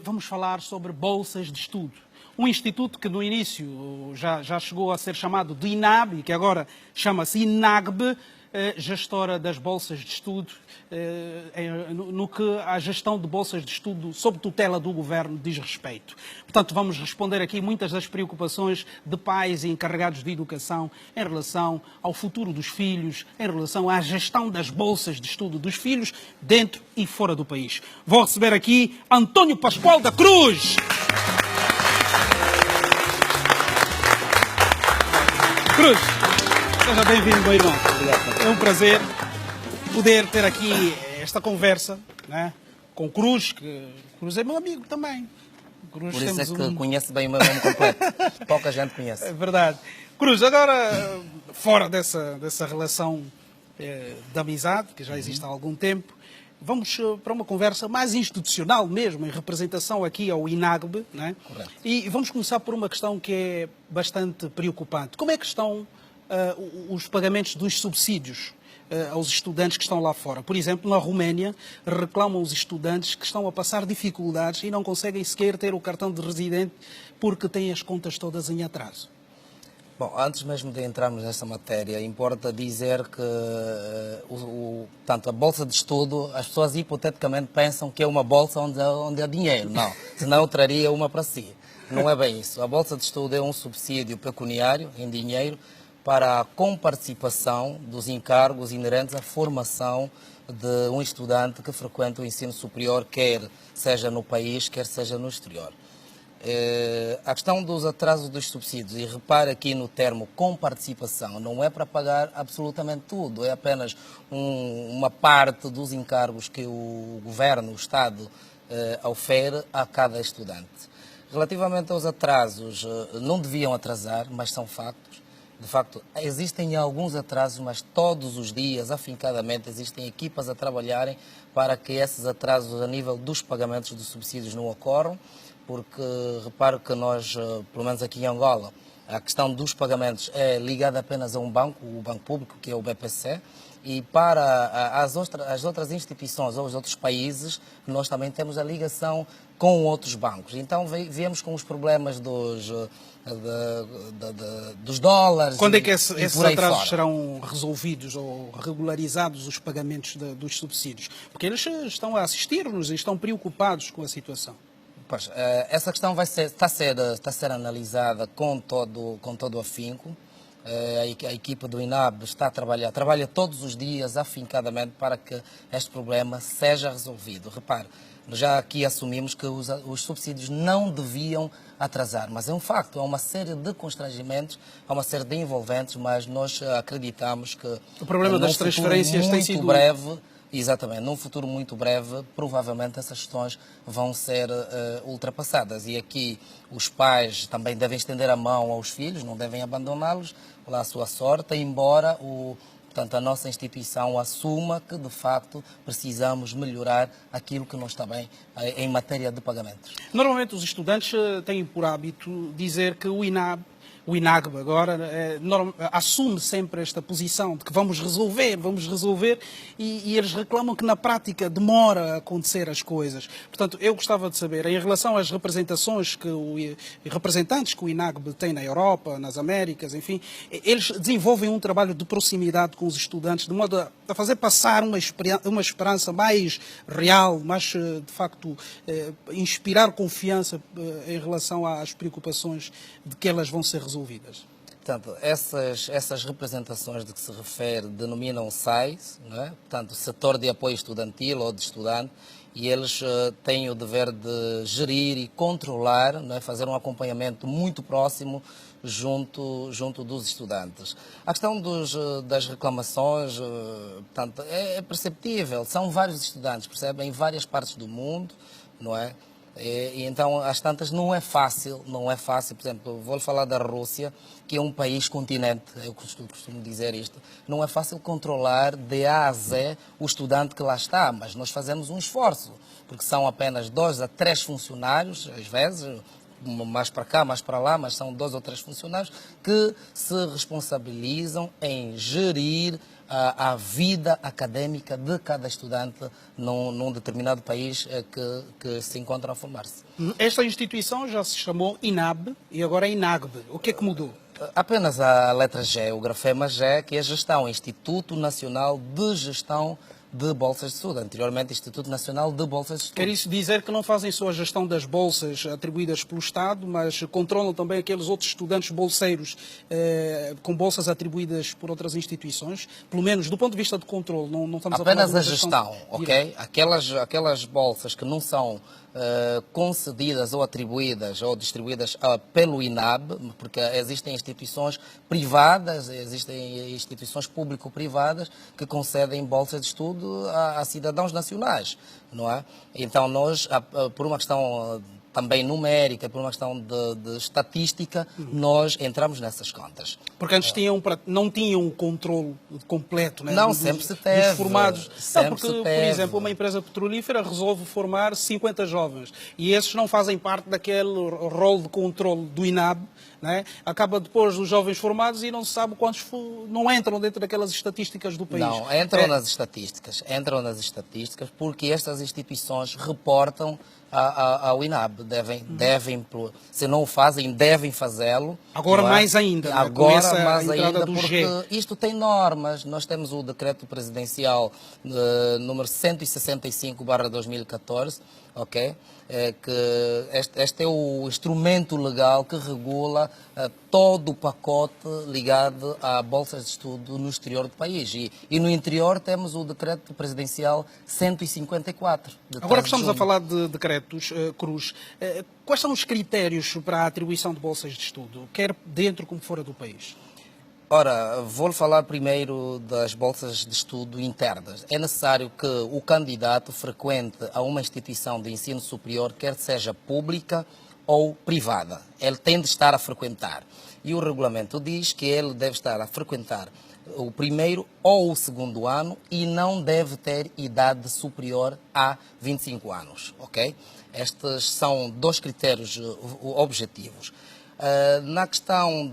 vamos falar sobre bolsas de estudo. Um instituto que no início já chegou a ser chamado de INAB e que agora chama-se INAGB, gestora das bolsas de estudo, no que a gestão de bolsas de estudo sob tutela do governo diz respeito. Portanto, vamos responder aqui muitas das preocupações de pais e encarregados de educação em relação ao futuro dos filhos, em relação à gestão das bolsas de estudo dos filhos dentro e fora do país. Vou receber aqui António Pascoal da Cruz. Cruz, seja bem-vindo, meu irmão. Obrigado. É um prazer poder ter aqui esta conversa, né, com Cruz, que Cruz é meu amigo também. Cruz, Por isso é que conhece bem o meu nome completo. Pouca gente conhece. É verdade. Cruz, agora, fora dessa relação de amizade, que já existe há algum tempo, vamos para uma conversa mais institucional mesmo, em representação aqui ao INAGB, né? Correto. E vamos começar por uma questão que é bastante preocupante. Como é que estão os pagamentos dos subsídios aos estudantes que estão lá fora? Por exemplo, na Roménia, reclamam os estudantes que estão a passar dificuldades e não conseguem sequer ter o cartão de residente porque têm as contas todas em atraso. Bom, antes mesmo de entrarmos nessa matéria, importa dizer que tanto a bolsa de estudo, as pessoas hipoteticamente pensam que é uma bolsa onde há dinheiro. Não, senão eu traria uma para si. Não é bem isso. A bolsa de estudo é um subsídio pecuniário, em dinheiro, para a comparticipação dos encargos inerentes à formação de um estudante que frequenta o ensino superior, quer seja no país, quer seja no exterior. A questão dos atrasos dos subsídios, e repare aqui no termo comparticipação, não é para pagar absolutamente tudo, é apenas uma parte dos encargos que o governo, o Estado, ofere a cada estudante. Relativamente aos atrasos, não deviam atrasar, mas são factos. De facto, existem alguns atrasos, mas todos os dias, afincadamente, existem equipas a trabalharem para que esses atrasos a nível dos pagamentos dos subsídios não ocorram, porque reparo que nós, pelo menos aqui em Angola, a questão dos pagamentos é ligada apenas a um banco, o Banco Público, que é o BPC, e para as outras instituições ou os outros países, nós também temos a ligação com outros bancos. Então, viemos com os problemas dos dólares. Quando é que esses atrasos fora serão resolvidos ou regularizados, os pagamentos dos subsídios? Porque eles estão a assistir-nos e estão preocupados com a situação. Pois, essa questão está a ser analisada com todo o afinco. A equipa do INAB está a trabalha todos os dias afincadamente para que este problema seja resolvido. Repare, já aqui assumimos que os subsídios não deviam atrasar, mas é um facto, há uma série de constrangimentos, há uma série de envolventes, mas nós acreditamos que o problema das transferências tem sido breve. Exatamente, num futuro muito breve, provavelmente essas questões vão ser ultrapassadas. E aqui os pais também devem estender a mão aos filhos, não devem abandoná-los lá à sua sorte, embora portanto, a nossa instituição assuma que, de facto, precisamos melhorar aquilo que não está bem em matéria de pagamentos. Normalmente os estudantes têm por hábito dizer que o INAGB agora assume sempre esta posição de que vamos resolver e eles reclamam que na prática demora a acontecer as coisas. Portanto, eu gostava de saber, em relação às representações representantes que o INAGB tem na Europa, nas Américas, enfim, eles desenvolvem um trabalho de proximidade com os estudantes de modo a fazer passar uma esperança mais real, mais, de facto, inspirar confiança em relação às preocupações de que elas vão ser resolvidas. Portanto, essas representações de que se refere denominam SAIs, não é? Portanto, Setor de Apoio Estudantil ou de Estudante, e eles têm o dever de gerir e controlar, não é? Fazer um acompanhamento muito próximo junto dos estudantes. A questão das reclamações, portanto, é perceptível, são vários estudantes, percebem, em várias partes do mundo, não é? E então, às tantas, não é fácil, por exemplo, vou-lhe falar da Rússia, que é um país continente, eu costumo dizer isto, não é fácil controlar de A a Z o estudante que lá está, mas nós fazemos um esforço, porque são apenas 2 a 3 funcionários, às vezes, mais para cá, mais para lá, mas são 2 ou 3 funcionários que se responsabilizam em gerir à vida académica de cada estudante num determinado país que se encontra a formar-se. Esta instituição já se chamou INAB e agora é INAGB. O que é que mudou? Apenas a letra G, o grafema G, que é gestão, Instituto Nacional de Gestão de Bolsas de Estudo, anteriormente Instituto Nacional de Bolsas de Estudo. Quer isso dizer que não fazem só a gestão das bolsas atribuídas pelo Estado, mas controlam também aqueles outros estudantes bolseiros com bolsas atribuídas por outras instituições? Pelo menos do ponto de vista de controle, não estamos apenas a falar de a gestão, ok? Aquelas bolsas que não são concedidas ou atribuídas ou distribuídas pelo INAB, porque existem instituições privadas, existem instituições público-privadas que concedem bolsas de estudo a cidadãos nacionais, não é? Então nós, por uma questão também numérica, por uma questão de estatística, nós entramos nessas contas. Porque antes não tinham um controle completo, né? Não, sempre se teve. Dos formados. Sempre não, porque, se por teve. exemplo, uma empresa petrolífera resolve formar 50 jovens e esses não fazem parte daquele rol de controle do INAB, né? Acaba depois dos jovens formados e não se sabe quantos não entram dentro daquelas estatísticas do país. Não, entram nas estatísticas porque estas instituições reportam ao INAB, se não o fazem, devem fazê-lo. Agora mais ainda, agora mais ainda, porque isto tem normas. Nós temos o decreto presidencial número 165/2014, ok? Que este é o instrumento legal que regula todo o pacote ligado a bolsas de estudo no exterior do país. E no interior temos o decreto presidencial 154. Agora que estamos a falar de decretos, Cruz, quais são os critérios para a atribuição de bolsas de estudo, quer dentro como fora do país? Ora, vou falar primeiro das bolsas de estudo internas. É necessário que o candidato frequente a uma instituição de ensino superior, quer seja pública ou privada. Ele tem de estar a frequentar. E o regulamento diz que ele deve estar a frequentar o primeiro ou o segundo ano e não deve ter idade superior a 25 anos, ok? Estes são dois critérios objetivos. Na questão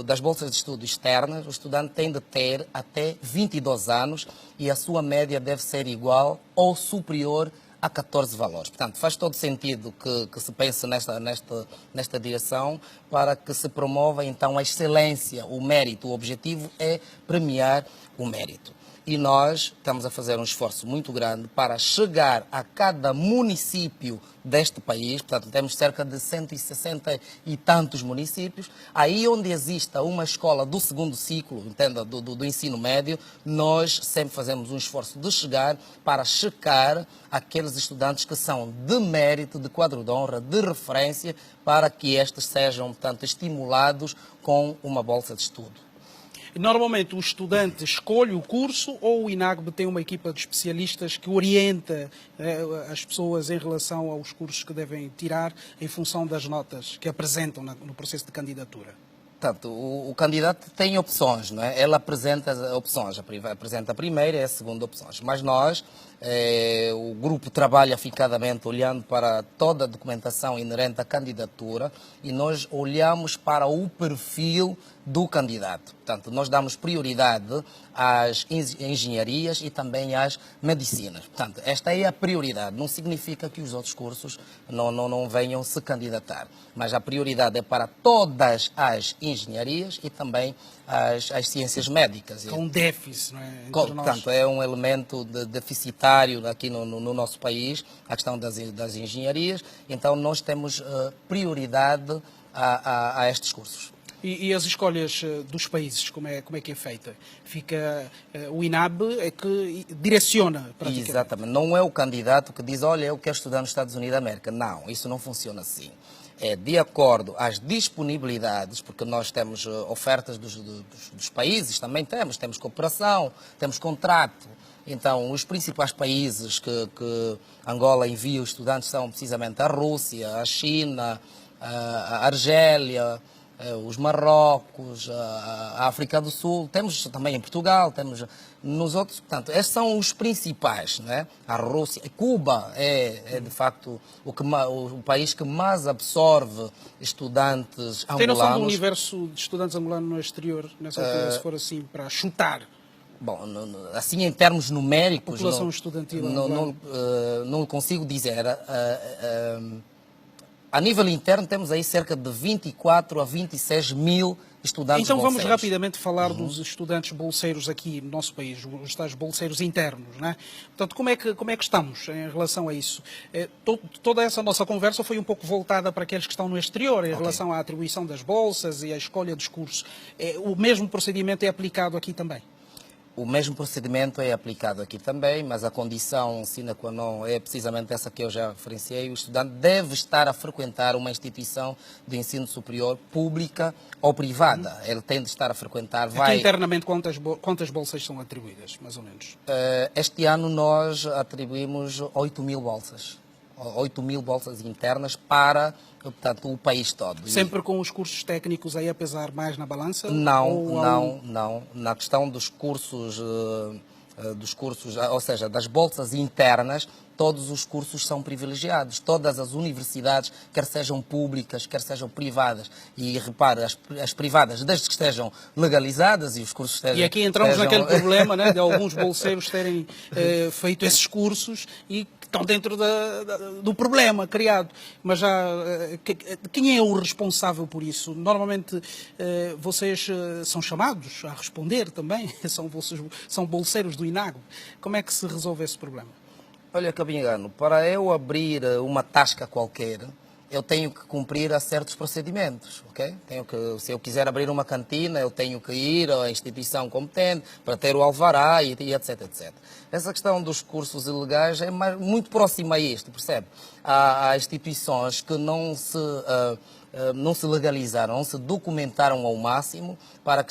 das bolsas de estudo externas, o estudante tem de ter até 22 anos e a sua média deve ser igual ou superior a 14 valores. Portanto, faz todo sentido que se pense nesta direção para que se promova então a excelência, o mérito. O objetivo é premiar o mérito. E nós estamos a fazer um esforço muito grande para chegar a cada município deste país, portanto temos cerca de 160 e tantos municípios, aí onde exista uma escola do segundo ciclo, entenda, do ensino médio, nós sempre fazemos um esforço de chegar para checar aqueles estudantes que são de mérito, de quadro de honra, de referência, para que estes sejam, portanto, estimulados com uma bolsa de estudo. Normalmente o estudante escolhe o curso ou o INAGB tem uma equipa de especialistas que orienta as pessoas em relação aos cursos que devem tirar em função das notas que apresentam no processo de candidatura? Portanto, o candidato tem opções, não é? Ele apresenta opções, apresenta a primeira e a segunda opções. Mas nós, o grupo trabalha afincadamente olhando para toda a documentação inerente à candidatura e nós olhamos para o perfil do candidato. Portanto, nós damos prioridade às engenharias e também às medicinas. Portanto, esta é a prioridade. Não significa que os outros cursos não venham se candidatar. Mas a prioridade é para todas as engenharias e também as ciências médicas. Com déficit, não é? Portanto, é um elemento deficitário aqui no nosso país, a questão das engenharias. Então, nós temos prioridade a estes cursos. E as escolhas dos países, como é que é feita? O INAB é que direciona praticamente. Exatamente. Não é o candidato que diz, olha, eu quero estudar nos Estados Unidos da América. Não, isso não funciona assim. É de acordo às disponibilidades, porque nós temos ofertas dos países, também temos cooperação, temos contrato. Então, os principais países que Angola envia os estudantes são precisamente a Rússia, a China, a Argélia, os Marrocos, a África do Sul, temos também em Portugal, temos nos outros, portanto, estes são os principais, não é? A Rússia, Cuba é de facto o país que mais absorve estudantes angolanos. Tem noção do universo de estudantes angolanos no exterior, nessa altura, se for assim, para chutar? Bom, assim em termos numéricos... População estudantil. Não consigo dizer. A nível interno temos aí cerca de 24 a 26 mil estudantes então bolseiros. vamos rapidamente falar dos estudantes bolseiros aqui no nosso país, os tais bolseiros internos, né? Portanto, como é que estamos em relação a isso? Toda essa nossa conversa foi um pouco voltada para aqueles que estão no exterior, em relação à atribuição das bolsas e à escolha dos cursos. O mesmo procedimento é aplicado aqui também? O mesmo procedimento é aplicado aqui também, mas a condição sine qua non é precisamente essa que eu já referenciei. O estudante deve estar a frequentar uma instituição de ensino superior pública ou privada. Ele tem de estar a frequentar... Aqui internamente quantas bolsas são atribuídas, mais ou menos? Este ano nós atribuímos 8 mil bolsas. 8 mil bolsas internas para, portanto, o país todo. Sempre com os cursos técnicos aí a pesar mais na balança? Não. Na questão dos cursos, ou seja, das bolsas internas, todos os cursos são privilegiados. Todas as universidades, quer sejam públicas, quer sejam privadas. E repare, as privadas, desde que estejam legalizadas e os cursos estejam... E aqui entramos naquele problema, né, de alguns bolseiros terem feito esses cursos e estão dentro do problema criado. Mas já, quem é o responsável por isso? Normalmente vocês são chamados a responder também? São bolseiros do INAGB. Como é que se resolve esse problema? Olha, Cabingano, para eu abrir uma tasca qualquer, eu tenho que cumprir a certos procedimentos, ok? Se eu quiser abrir uma cantina, eu tenho que ir à instituição competente para ter o alvará e etc, etc. Essa questão dos cursos ilegais é muito próxima a isto, percebe? Há instituições que não se legalizaram, não se documentaram ao máximo para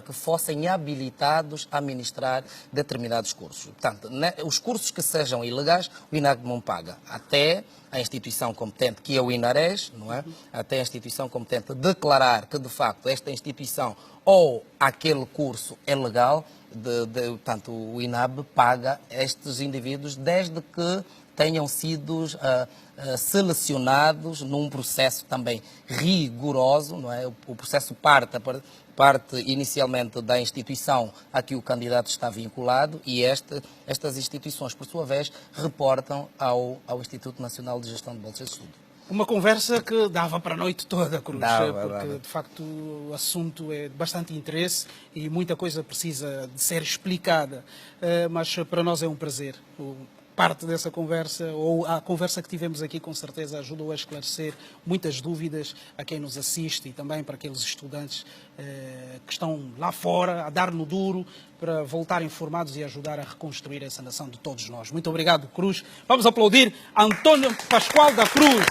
que fossem habilitados a administrar determinados cursos. Portanto, os cursos que sejam ilegais, o INAGB não paga. Até a instituição competente, que é o INARES, não é? Até a instituição competente declarar que, de facto, esta instituição ou aquele curso é legal, portanto, o INAB paga estes indivíduos desde que tenham sido selecionados num processo também rigoroso, não é? O processo parte inicialmente da instituição a que o candidato está vinculado e estas instituições, por sua vez, reportam ao Instituto Nacional de Gestão de Bolsas de Estudo. Uma conversa que dava para a noite toda, Cruz, dava. De facto o assunto é de bastante interesse e muita coisa precisa de ser explicada, mas para nós é um prazer. Parte dessa conversa, ou a conversa que tivemos aqui, com certeza ajudou a esclarecer muitas dúvidas a quem nos assiste e também para aqueles estudantes que estão lá fora a dar no duro para voltar informados e ajudar a reconstruir essa nação de todos nós. Muito obrigado, Cruz. Vamos aplaudir António Pascoal da Cruz.